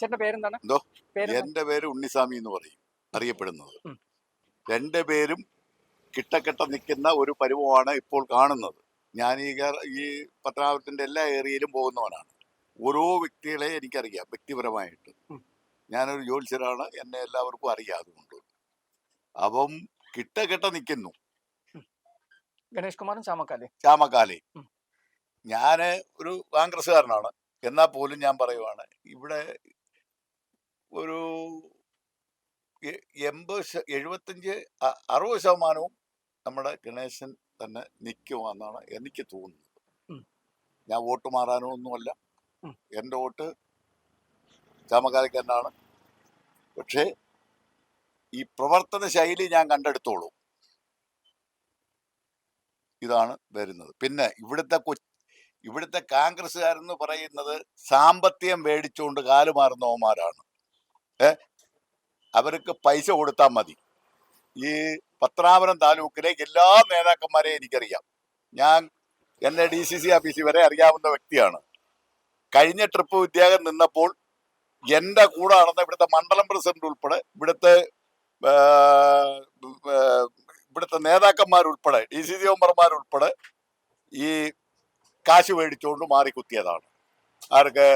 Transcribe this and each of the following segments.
ചേട്ടന്റെ പേരെന്താണ്? എന്തോ പേരെന്താ? എന്റെ പേര് ഉണ്ണിസ്വാമി എന്ന് പറയും അറിയപ്പെടുന്നത്. ഉം. രണ്ടുപേരും കിട്ടക്കെട്ട നിൽക്കുന്ന ഒരു പരുവമാണ് ഇപ്പോൾ കാണുന്നത്. ഞാൻ ഈ പത്തനാപുരത്തിന്റെ എല്ലാ ഏരിയയിലും പോകുന്നവനാണ്. ഓരോ വ്യക്തികളെ എനിക്കറിയാം വ്യക്തിപരമായിട്ട്. ഉം. ഞാനൊരു ജ്യോത്സ്യരാണ്, എന്നെ എല്ലാവർക്കും അറിയാം. അതുകൊണ്ട് അപ്പം കിട്ടക്കെട്ട നിൽക്കുന്നു ഗണേഷ് കുമാറും ചാമക്കാലേ. ചാമക്കാലി. ഉം. ഞാന് ഒരു കോൺഗ്രസ്സുകാരനാണ്. എന്നാൽ പോലും ഞാൻ പറയുവാണ്, ഇവിടെ ഒരു 75 60% നമ്മുടെ ഗണേശൻ തന്നെ നിൽക്കുമെന്നാണ് എനിക്ക് തോന്നുന്നത്. ഉം. ഞാൻ വോട്ട് മാറാനോ ഒന്നുമല്ല. ഉം. എൻ്റെ വോട്ട് ചാമക്കാലയ്ക്ക് തന്നെയാണ്. പക്ഷേ ഈ പ്രവർത്തന ശൈലി ഞാൻ കണ്ടെടുത്തോളൂ. ഇതാണ് വരുന്നത്. പിന്നെ ഇവിടുത്തെ കോൺഗ്രസ്സുകാരെന്ന് പറയുന്നത് സാമ്പത്തികം മേടിച്ചുകൊണ്ട് കാലുമാറുന്നവന്മാരാണ്. അവർക്ക് പൈസ കൊടുത്താൽ മതി. ഈ പത്തനാപുരം താലൂക്കിലെ എല്ലാ നേതാക്കന്മാരെയും എനിക്കറിയാം. ഞാൻ എന്നെ DCC ഓഫീസിൽ വരെ അറിയാവുന്ന വ്യക്തിയാണ്. കഴിഞ്ഞ ട്രിപ്പ് വിദ്യാകൻ നിന്നപ്പോൾ എൻ്റെ കൂടെ നടന്ന ഇവിടുത്തെ മണ്ഡലം പ്രസിഡന്റ് ഉൾപ്പെടെ ഇവിടുത്തെ നേതാക്കന്മാരുൾപ്പെടെ DCC മെമ്പർമാരുൾപ്പെടെ ഈ കാശ് മേടിച്ചുകൊണ്ട് മാറി കുത്തിയതാണ്. ആർക്ക്?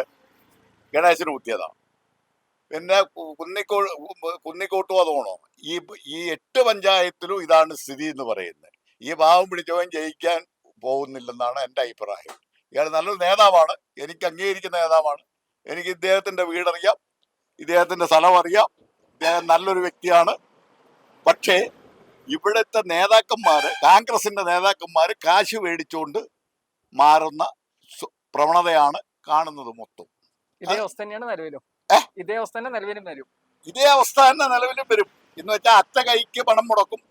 ഗണേശന് കുത്തിയതാണ്. പിന്നെ കുന്നിക്കോട്ടും അതോണോ ഈ 8 പഞ്ചായത്തിലും ഇതാണ് സ്ഥിതി എന്ന് പറയുന്നത്. ഈ പാവം പിടിച്ചവൻ ജയിക്കാൻ പോകുന്നില്ലെന്നാണ് എൻ്റെ അഭിപ്രായം. ഇയാൾ നല്ലൊരു നേതാവാണ്, എനിക്ക് അംഗീകരിക്കുന്ന നേതാവാണ്. എനിക്ക് ഇദ്ദേഹത്തിന്റെ വീടറിയാം, ഇദ്ദേഹത്തിന്റെ സ്ഥലം അറിയാം. ഇദ്ദേഹം നല്ലൊരു വ്യക്തിയാണ്. പക്ഷേ ഇവിടുത്തെ നേതാക്കന്മാര്, കോൺഗ്രസിന്റെ നേതാക്കന്മാര് കാശ് മേടിച്ചുകൊണ്ട് മാറുന്ന പ്രവണതയാണ് കാണുന്നത് മൊത്തം. ഇതേ അവസ്ഥ തന്നെയാണ് നിലവിലും. ഇതേ അവസ്ഥ തന്നെ നിലവിലും വരും. ഇതേ അവസ്ഥ തന്നെ നിലവിലും വരും. എന്ന് വെച്ചാൽ അറ്റ കൈക്ക് പണം മുടക്കും.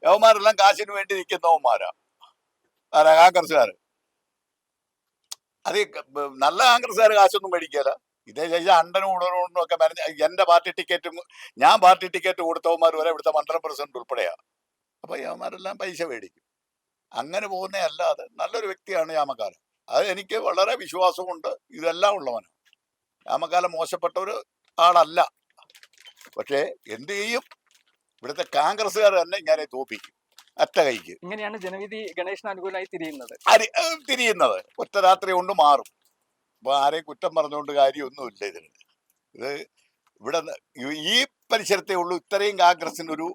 യവന്മാരെല്ലാം കാശിന് വേണ്ടി നിൽക്കുന്നവന്മാരാ കോൺഗ്രസ്സുകാര്. അത് നല്ല കോൺഗ്രസ്സുകാർ കാശൊന്നും മേടിക്കല. ഇതേ ശേഷം അണ്ടനും ഉടനും ഒക്കെ എന്റെ പാർട്ടി ടിക്കറ്റും, ഞാൻ പാർട്ടി ടിക്കറ്റ് കൊടുത്തവന്മാർ വരെ ഇവിടുത്തെ മണ്ഡലം പ്രസിഡന്റ് ഉൾപ്പെടെയാ. അപ്പൊ യവന്മാരെല്ലാം പൈസ മേടിക്കും. അങ്ങനെ പോകുന്നേ അല്ലാതെ നല്ലൊരു വ്യക്തിയാണ് ചാമക്കാലം. അത് എനിക്ക് വളരെ വിശ്വാസമുണ്ട്. ഇതെല്ലാം ഉള്ളവനാണ്. ചാമക്കാലം മോശപ്പെട്ട ഒരു ആളല്ല. പക്ഷേ എന്ത് ചെയ്യും, ഇവിടുത്തെ കോൺഗ്രസ്സുകാർ തന്നെ ഇങ്ങനെ തോപ്പിക്കും അറ്റ കൈക്ക്. ഇങ്ങനെയാണ് ജനവിധി ഗണേശന് അനുകൂലമായി തിരിയുന്നത്. ഒറ്റ രാത്രി കൊണ്ട് മാറും. അപ്പൊ ആരെയും കുറ്റം പറഞ്ഞുകൊണ്ട് കാര്യമൊന്നുമില്ല ഇതിന്. ഇത് ഇവിടെ ഈ പരിസരത്തേ ഉള്ളൂ ഇത്രയും കോൺഗ്രസിന് ഒരു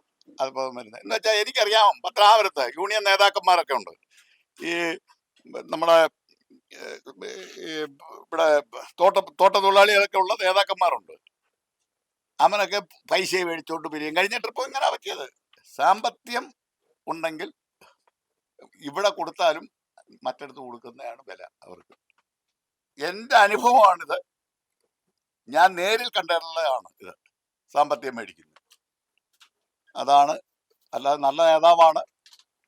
അനുഭവം വരുന്നത്. എന്ന് വെച്ചാൽ എനിക്കറിയാം, പത്തനാപുരത്ത് യൂണിയൻ നേതാക്കന്മാരൊക്കെ ഉണ്ട്. ഈ നമ്മുടെ ഇവിടെ തോട്ട തൊഴിലാളികളൊക്കെ ഉള്ള നേതാക്കന്മാരുണ്ട്. അവനൊക്കെ പൈസ മേടിച്ചോണ്ട് പിരിയും. കഴിഞ്ഞ ട്രിപ്പ് ഇങ്ങനെ പറ്റിയത്. സാമ്പത്തികം ഉണ്ടെങ്കിൽ ഇവിടെ കൊടുത്താലും മറ്റിടത്ത് കൊടുക്കുന്നതാണ് വില അവർക്ക്. എൻ്റെ അനുഭവമാണിത്. ഞാൻ നേരിൽ കണ്ടിട്ടുള്ളതാണ് ഇത്. സാമ്പത്തികം മേടിക്കുന്നത് അതാണ്. അല്ലാതെ നല്ല നേതാവാണ്.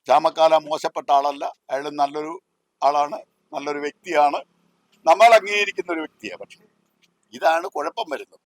ചാമക്കാല മോശപ്പെട്ട ആളല്ല. അയാൾ നല്ലൊരു ആളാണ്, നല്ലൊരു വ്യക്തിയാണ്, നമ്മൾ അംഗീകരിക്കുന്ന ഒരു വ്യക്തിയാണ്. പക്ഷെ ഇതാണ് കുഴപ്പം വരുന്നത്.